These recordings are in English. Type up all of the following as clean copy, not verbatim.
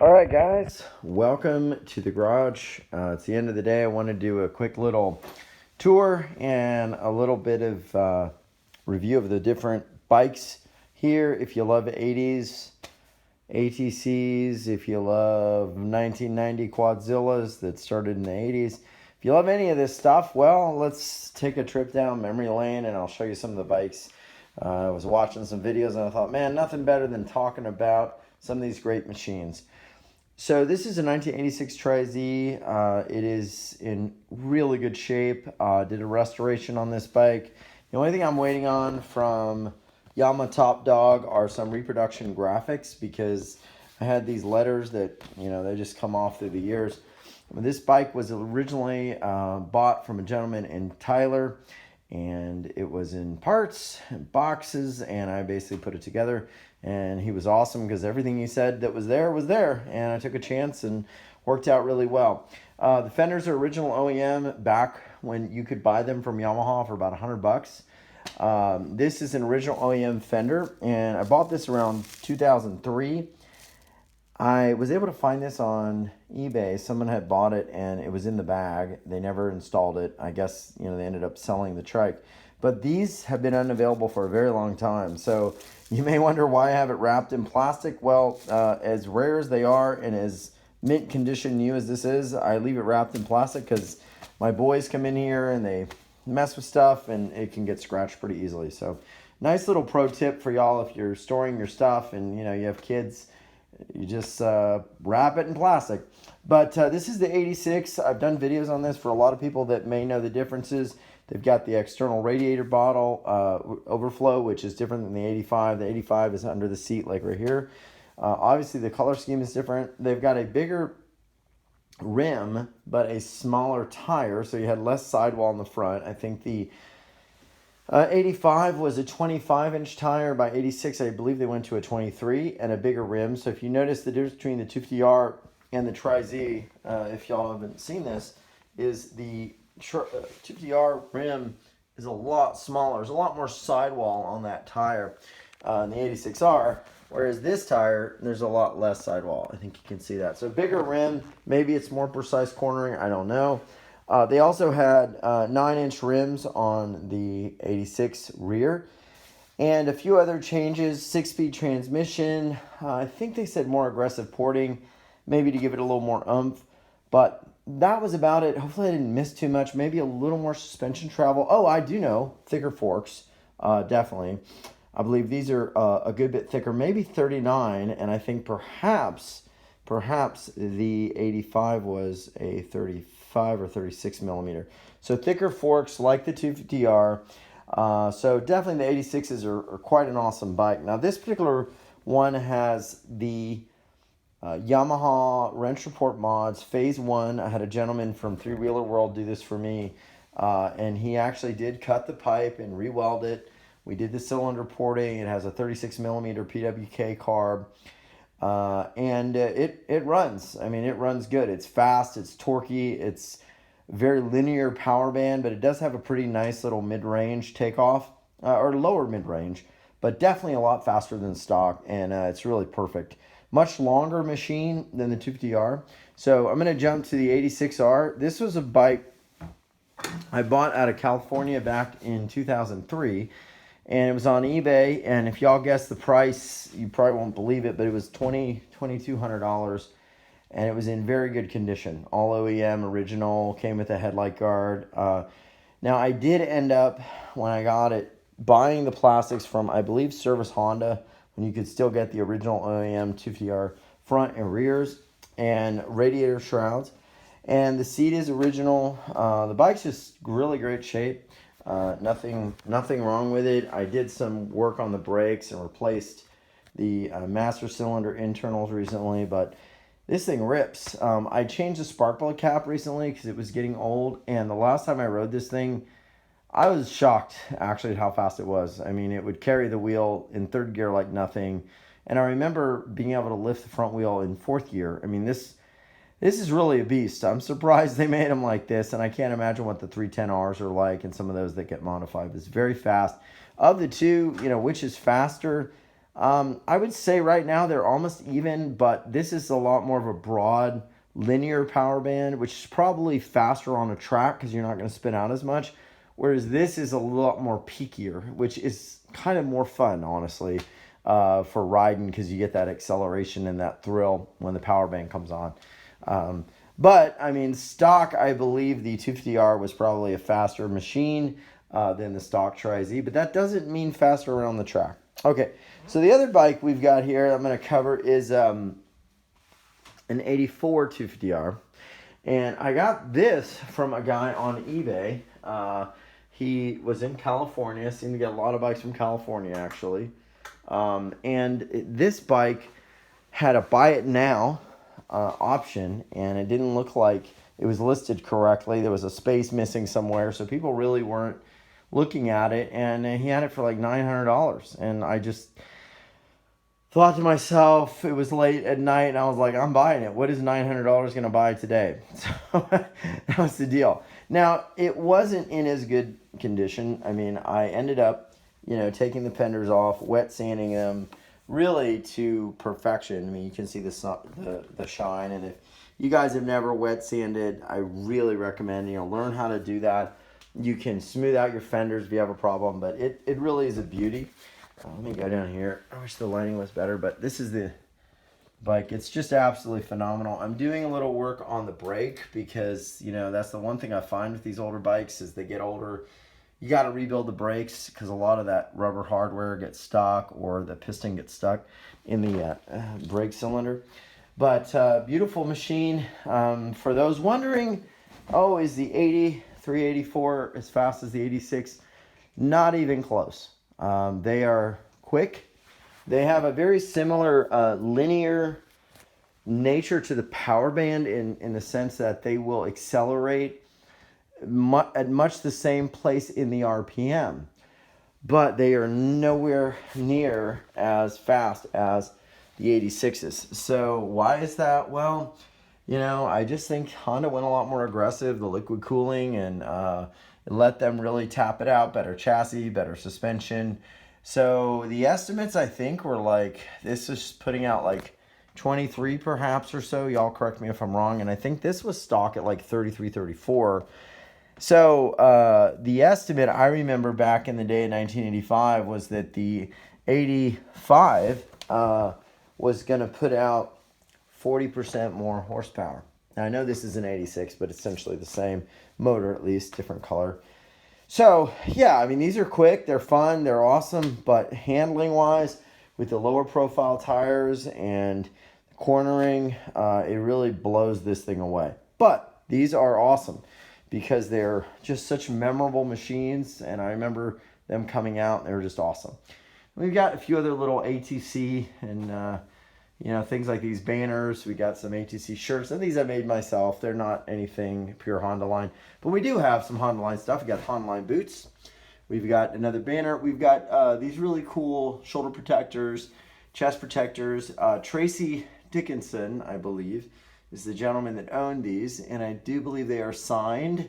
All right, guys, welcome to the garage. It's the end of the day. I want to do a quick little tour and a little bit of review of the different bikes here. If you love 80s ATCs, if you love 1990 Quadzillas that started in the 80s, if you love any of this stuff, well, let's take a trip down memory lane and I'll show you some of the bikes. I was watching some videos and I thought, man, nothing better than talking about some of these great machines. So this is a 1986 Tri Z. It is in really good shape. Did a restoration on this bike. The only thing I'm waiting on from Yamaha Top Dog are some reproduction graphics because I had these letters that, they just come off through the years. This bike was originally bought from a gentleman in Tyler, and it was in parts and boxes, and I basically put it together. And he was awesome because everything he said that was there, and I took a chance and worked out really well. The fenders are original OEM back when you could buy them from Yamaha for about $100. This is an original OEM fender, and I bought this around 2003. I was able to find this on eBay. Someone had bought it and it was in the bag. They never installed it. I guess, they ended up selling the trike. But these have been unavailable for a very long time. So you may wonder why I have it wrapped in plastic. Well, as rare as they are and as mint condition new as this is, I leave it wrapped in plastic because my boys come in here and they mess with stuff and it can get scratched pretty easily. So nice little pro tip for y'all if you're storing your stuff and, you have kids. You just wrap it in plastic. But this is the 86. I've done videos on this for a lot of people that may know the differences. They've got the external radiator bottle overflow, which is different than the 85. The 85 is under the seat, like right here. Obviously, the color scheme is different. They've got a bigger rim, but a smaller tire, so you had less sidewall in the front. I think the 85 was a 25-inch tire. By 86, I believe they went to a 23 and a bigger rim. So if you notice the difference between the 250R and the Tri Z, if y'all haven't seen this, is the 250R rim is a lot smaller. There's a lot more sidewall on that tire in the 86R, whereas this tire, there's a lot less sidewall. I think you can see that. So bigger rim, maybe it's more precise cornering, I don't know. They also had 9-inch rims on the 86 rear and a few other changes. 6-speed transmission. I think they said more aggressive porting, maybe to give it a little more oomph. But that was about it. Hopefully I didn't miss too much. Maybe a little more suspension travel. Oh, I do know. Thicker forks. Definitely. I believe these are a good bit thicker. Maybe 39. And I think perhaps the 85 was a 35 or 36 millimeter. So thicker forks like the 250R. So definitely the 86s are quite an awesome bike. Now this particular one has the Yamaha Wrench Report mods phase 1. I had a gentleman from Three Wheeler World do this for me, and he actually did cut the pipe and re-weld it. We did the cylinder porting. It has a 36 millimeter PWK carb. And it runs. I mean, it runs good. It's fast. It's torquey. It's very linear power band, but it does have a pretty nice little mid-range takeoff, or lower mid-range, but definitely a lot faster than stock, and it's really perfect. Much longer machine than the 250R. So I'm going to jump to the 86R. This was a bike I bought out of California back in 2003. And it was on eBay, and if y'all guess the price, you probably won't believe it, but it was $2,200, and it was in very good condition. All OEM, original, came with a headlight guard. Now, I did end up, when I got it, buying the plastics from, I believe, Service Honda, when you could still get the original OEM 250R front and rears, and radiator shrouds. And the seat is original. The bike's just really great shape. Nothing wrong with it. I did some work on the brakes and replaced the master cylinder internals recently, but this thing rips. I changed the spark plug cap recently because it was getting old, and the last time I rode this thing, I was shocked actually at how fast it was. I mean, it would carry the wheel in third gear like nothing, and I remember being able to lift the front wheel in fourth gear. I mean, this is really a beast. I'm surprised they made them like this, and I can't imagine what the 310Rs are like and some of those that get modified. It's very fast. Of the two, which is faster? I would say right now they're almost even, but this is a lot more of a broad linear power band, which is probably faster on a track because you're not going to spin out as much. Whereas this is a lot more peakier, which is kind of more fun, honestly, for riding because you get that acceleration and that thrill when the power band comes on. But, I mean, stock, I believe the 250R was probably a faster machine than the stock Tri Z, but that doesn't mean faster around the track. Okay, so the other bike we've got here I'm going to cover is an 84 250R. And I got this from a guy on eBay. He was in California. Seemed to get a lot of bikes from California, actually. And this bike had a buy it now option, and it didn't look like it was listed correctly. There was a space missing somewhere, so people really weren't looking at it. And he had it for like $900, and I just thought to myself, it was late at night, and I was like, I'm buying it. What is $900 going to buy today? So that was the deal. Now, it wasn't in as good condition. I mean, I ended up, taking the fenders off, wet sanding them, really to perfection. I mean, you can see the shine, and if you guys have never wet sanded, I really recommend, learn how to do that. You can smooth out your fenders if you have a problem, but it really is a beauty. Let me go down here. I wish the lighting was better, but this is the bike. It's just absolutely phenomenal. I'm doing a little work on the brake because, that's the one thing I find with these older bikes as they get older. You got to rebuild the brakes because a lot of that rubber hardware gets stuck or the piston gets stuck in the brake cylinder. But beautiful machine. For those wondering, is the 384 as fast as the 86? Not even close. They are quick. They have a very similar linear nature to the power band in the sense that they will accelerate at much the same place in the RPM. But they are nowhere near as fast as the 86s. So why is that? Well, I just think Honda went a lot more aggressive, the liquid cooling, and let them really tap it out. Better chassis, better suspension. So the estimates, I think, were like, this is putting out like 23 perhaps or so. Y'all correct me if I'm wrong. And I think this was stock at like 33, 34. So the estimate I remember back in the day in 1985 was that the 85 was going to put out 40% more horsepower. Now, I know this is an 86, but essentially the same motor, at least different color. So, yeah, I mean, these are quick, they're fun, they're awesome, but handling-wise, with the lower profile tires and cornering, it really blows this thing away. But these are awesome because they're just such memorable machines, and I remember them coming out, and they were just awesome. We've got a few other little ATC and things like these banners. We got some ATC shirts, and these I made myself. They're not anything pure Honda line, but we do have some Honda line stuff. We got Honda line boots. We've got another banner. We've got these really cool shoulder protectors, chest protectors. Tracy Dickinson, I believe, is the gentleman that owned these, and I do believe they are signed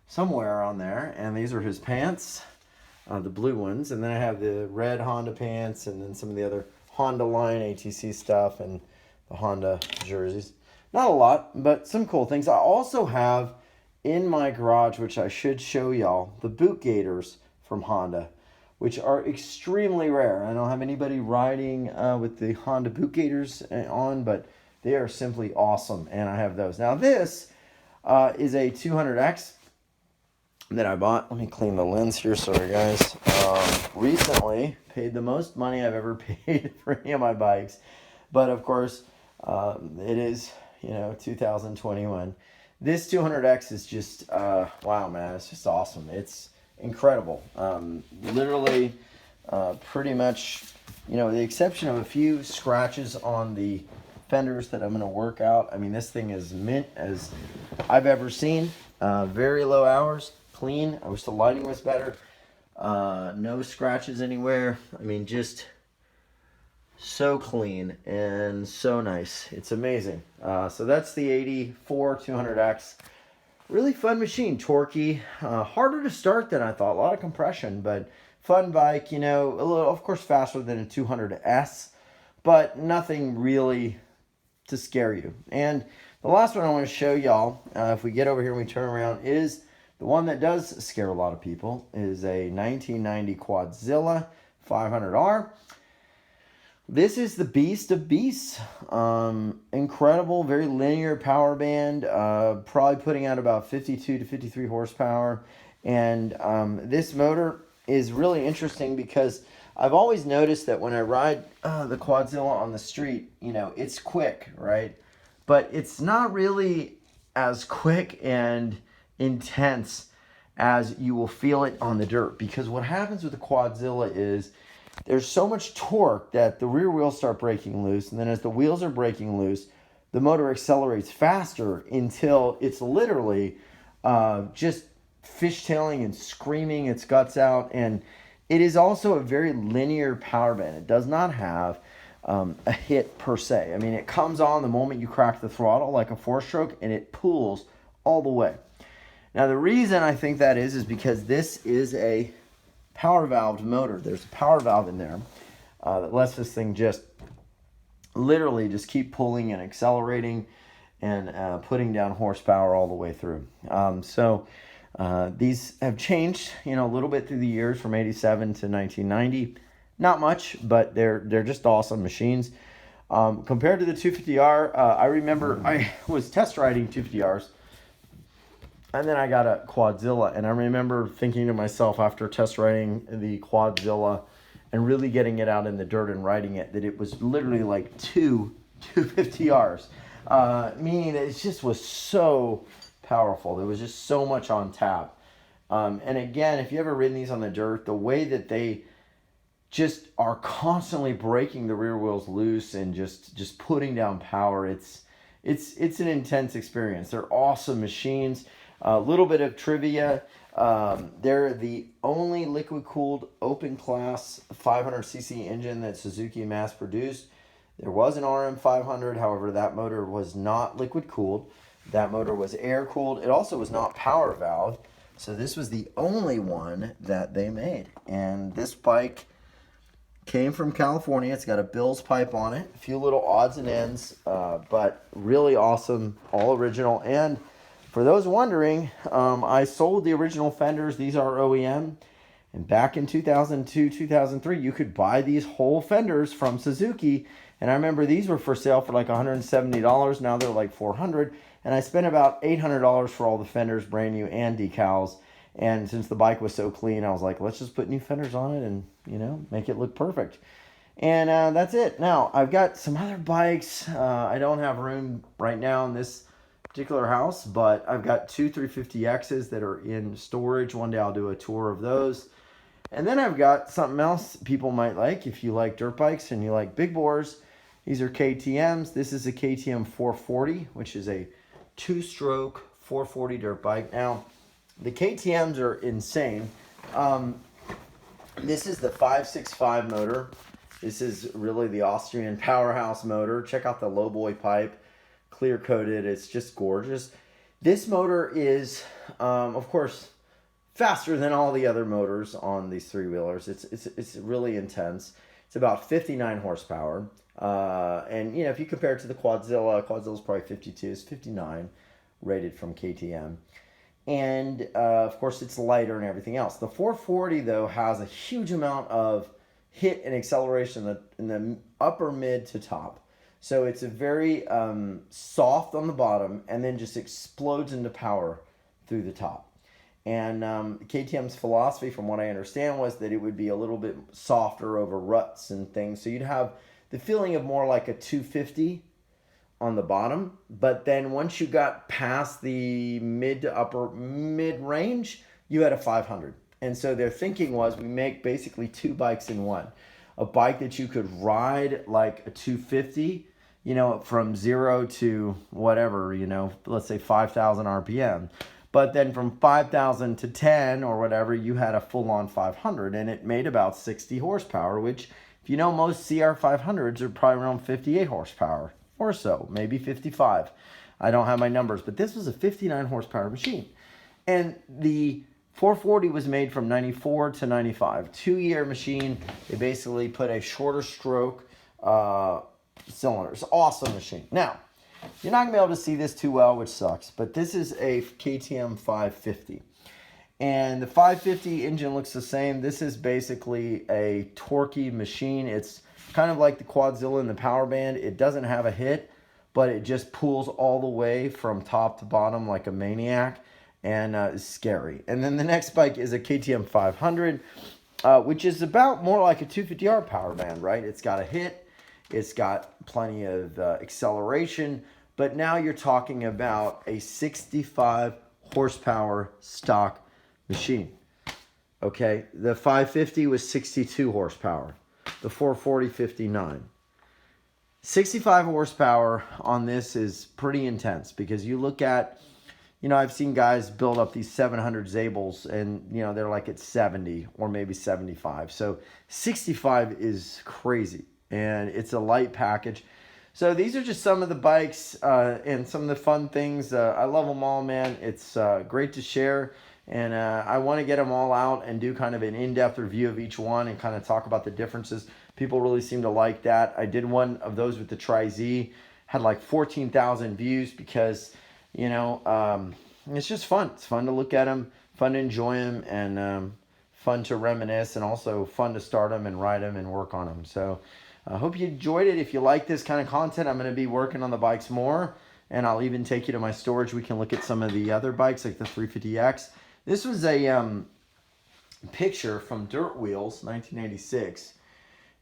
somewhere on there. And these are his pants, the blue ones, and then I have the red Honda pants, and then some of the other Honda line ATC stuff and the Honda jerseys. Not a lot, but some cool things. I also have in my garage, which I should show y'all, the boot gaiters from Honda, which are extremely rare. I don't have anybody riding with the Honda boot gaiters on, but they are simply awesome, and I have those. Now this is a 200X that I bought. Let me clean the lens here, sorry guys. Recently paid the most money I've ever paid for any of my bikes, but of course it is 2021. This 200X is just wow, man, it's just awesome. It's incredible. Literally pretty much, with the exception of a few scratches on the fenders that I'm going to work out. I mean, this thing is mint as I've ever seen. Very low hours, clean. I wish the lighting was better. No scratches anywhere. I mean, just so clean and so nice. It's amazing. So that's the 84 200X. Really fun machine, torquey. Harder to start than I thought. A lot of compression, but fun bike, you know, a little, of course, faster than a 200S, but nothing really to scare you. And the last one I want to show y'all, if we get over here and we turn around, is the one that does scare a lot of people, is a 1990 Quadzilla 500R. This is the beast of beasts. Incredible, very linear power band, probably putting out about 52 to 53 horsepower. And this motor is really interesting because I've always noticed that when I ride the Quadzilla on the street, you know, it's quick, right? But it's not really as quick and intense as you will feel it on the dirt. Because what happens with the Quadzilla is there's so much torque that the rear wheels start breaking loose. And then as the wheels are breaking loose, the motor accelerates faster until it's literally just fishtailing and screaming its guts out. And it is also a very linear power band. It does not have a hit per se. I mean, it comes on the moment you crack the throttle like a 4-stroke, and it pulls all the way. Now, the reason I think that is because this is a power valved motor. There's a power valve in there that lets this thing just literally just keep pulling and accelerating and putting down horsepower all the way through. These have changed, you know, a little bit through the years from 87 to 1990. Not much, but they're just awesome machines. Compared to the 250R, I remember I was test riding 250Rs, and then I got a Quadzilla, and I remember thinking to myself after test riding the Quadzilla and really getting it out in the dirt and riding it, that it was literally like two 250Rs, meaning that it just was so powerful. There was just so much on tap. And again, if you ever ridden these on the dirt, the way that they just are constantly breaking the rear wheels loose and just putting down power, it's an intense experience. They're awesome machines. A little bit of trivia. They're the only liquid-cooled open-class 500cc engine that Suzuki mass-produced. There was an RM500, however, that motor was not liquid-cooled. That motor was air-cooled. It also was not power-valved, so this was the only one that they made. And this bike came from California. It's got a Bill's pipe on it, a few little odds and ends, but really awesome, all original. And for those wondering, I sold the original fenders. These are OEM. And back in 2002, 2003, you could buy these whole fenders from Suzuki. And I remember these were for sale for like $170. Now they're like $400. And I spent about $800 for all the fenders, brand new, and decals. And since the bike was so clean, I was like, let's just put new fenders on it and, you know, make it look perfect. And that's it. Now, I've got some other bikes. I don't have room right now in this particular house, but I've got two 350Xs that are in storage. One day I'll do a tour of those. And then I've got something else people might like if you like dirt bikes and you like big bores. These are KTMs. This is a KTM 440, which is a 2-stroke 440 dirt bike. Now, the KTMs are insane. This is the 565 motor. This is really the Austrian powerhouse motor. Check out the lowboy pipe. Clear coated. It's just gorgeous. This motor is, of course, faster than all the other motors on these three-wheelers. It's really intense. It's about 59 horsepower. And, you know, if you compare it to the Quadzilla, Quadzilla's probably 52. It's 59 rated from KTM. And, of course, it's lighter and everything else. The 440, though, has a huge amount of hit and acceleration in the upper mid to top. So it's a very soft on the bottom and then just explodes into power through the top. And KTM's philosophy, from what I understand, was that it would be a little bit softer over ruts and things. So you'd have the feeling of more like a 250 on the bottom. But then once you got past the mid to upper mid range, you had a 500. And so their thinking was we make basically two bikes in one. A bike that you could ride like a 250, you know, from 0 to whatever, you know, let's say 5,000 RPM. But then from 5,000 to 10 or whatever, you had a full-on 500, and it made about 60 horsepower, which, if you know, most CR500s are probably around 58 horsepower or so, maybe 55. I don't have my numbers, but this was a 59 horsepower machine. And the 440 was made from 94 to 95. 2-year machine. They basically put a shorter stroke cylinder. It's an awesome machine. Now, you're not going to be able to see this too well, which sucks, but this is a KTM 550. And the 550 engine looks the same. This is basically a torquey machine. It's kind of like the Quadzilla and the Power Band. It doesn't have a hit, but it just pulls all the way from top to bottom like a maniac, and it's scary. And then the next bike is a KTM 500, which is about more like a 250R Power Band, right? It's got a hit. It's got plenty of acceleration, but now you're talking about a 65 horsepower stock machine. Okay, the 550 was 62 horsepower, the 440 59. 65 horsepower on this is pretty intense, because you look at, you know, I've seen guys build up these 700 Zables and, you know, they're like at 70 or maybe 75. So 65 is crazy, and it's a light package. So these are just some of the bikes and some of the fun things. I love them all, man. It's great to share. And I want to get them all out and do kind of an in-depth review of each one and kind of talk about the differences. People really seem to like that. I did one of those with the Tri Z. Had like 14,000 views because, you know, it's just fun. It's fun to look at them, fun to enjoy them, and fun to reminisce, and also fun to start them and ride them and work on them. So I hope you enjoyed it. If you like this kind of content, I'm going to be working on the bikes more, and I'll even take you to my storage. We can look at some of the other bikes like the 350X. This was a picture from Dirt Wheels, 1986,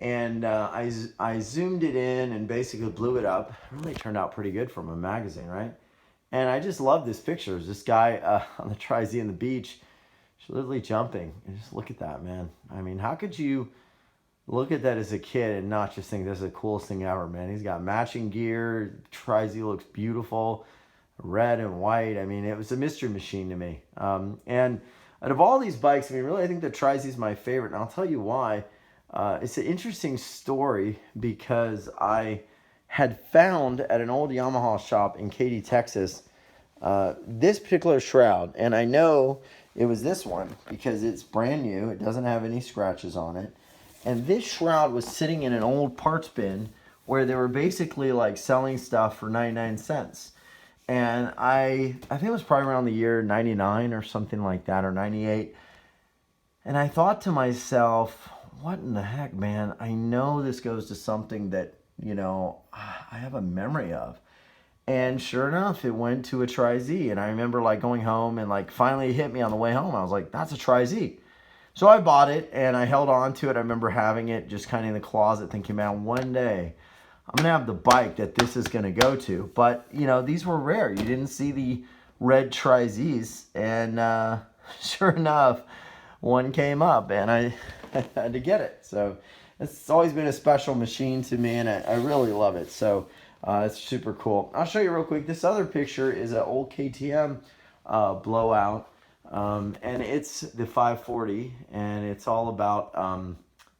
and I zoomed it in and basically blew it up. It really turned out pretty good from a magazine, right? And I just love this picture. It's this guy on the Tri Z on the beach, just literally jumping. And just look at that, man. I mean, how could you look at that as a kid and not just think this is the coolest thing ever, man? He's got matching gear. Tri Z looks beautiful. Red and white. I mean, it was a mystery machine to me. And out of all these bikes, I mean, really, I think the Tri Z is my favorite. And I'll tell you why. It's an interesting story, because I had found at an old Yamaha shop in Katy, Texas, this particular shroud. And I know it was this one because it's brand new. It doesn't have any scratches on it. And this shroud was sitting in an old parts bin where they were basically like selling stuff for 99 cents. And I think it was probably around the year 99 or something like that, or 98. And I thought to myself, what in the heck, man? I know this goes to something that, you know, I have a memory of. And sure enough, it went to a Tri Z. And I remember like going home and like finally it hit me on the way home. I was like, that's a Tri Z. So I bought it and I held on to it. I remember having it just kind of in the closet thinking, man, one day I'm going to have the bike that this is going to go to. But, you know, these were rare. You didn't see the red Tri Zs. And sure enough, one came up and I had to get it. So it's always been a special machine to me, and I really love it. So it's super cool. I'll show you real quick. This other picture is an old KTM blowout. And it's the 540, and it's all about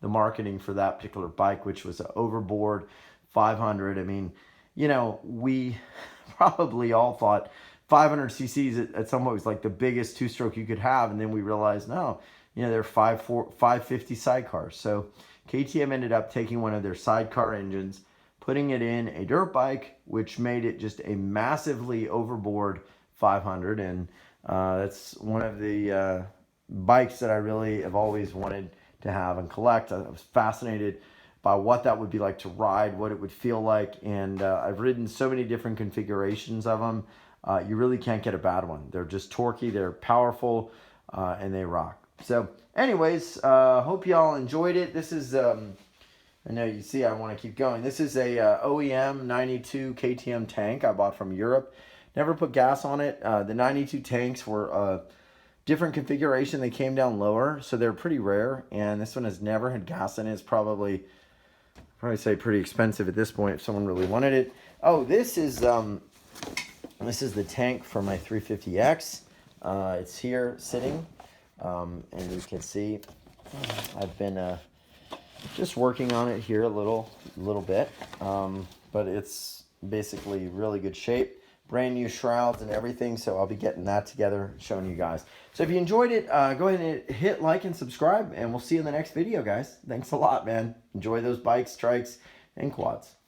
the marketing for that particular bike, which was an overboard 500. I mean, you know, we probably all thought 500 cc's at some point was like the biggest two-stroke you could have, and then we realized, no, you know, they're 550 sidecars. So KTM ended up taking one of their sidecar engines, putting it in a dirt bike, which made it just a massively overboard 500, and that's one of the bikes that I really have always wanted to have and collect. I was fascinated by what that would be like to ride, what it would feel like, and I've ridden so many different configurations of them. You really can't get a bad one. They're just torquey, they're powerful, and they rock. So anyways, hope y'all enjoyed it. This is, I know you see I want to keep going. This is a OEM 92 KTM tank I bought from Europe. Never put gas on it. The 92 tanks were different configuration. They came down lower, so they're pretty rare. And this one has never had gas in it. It's probably say pretty expensive at this point if someone really wanted it. Oh, this is the tank for my 350X. It's here sitting, and you can see I've been just working on it here a little bit, but it's basically really good shape. brand new shrouds and everything. So I'll be getting that together, showing you guys. So if you enjoyed it, go ahead and hit like and subscribe, and we'll see you in the next video, guys. Thanks a lot, man. Enjoy those bikes, trikes, and quads.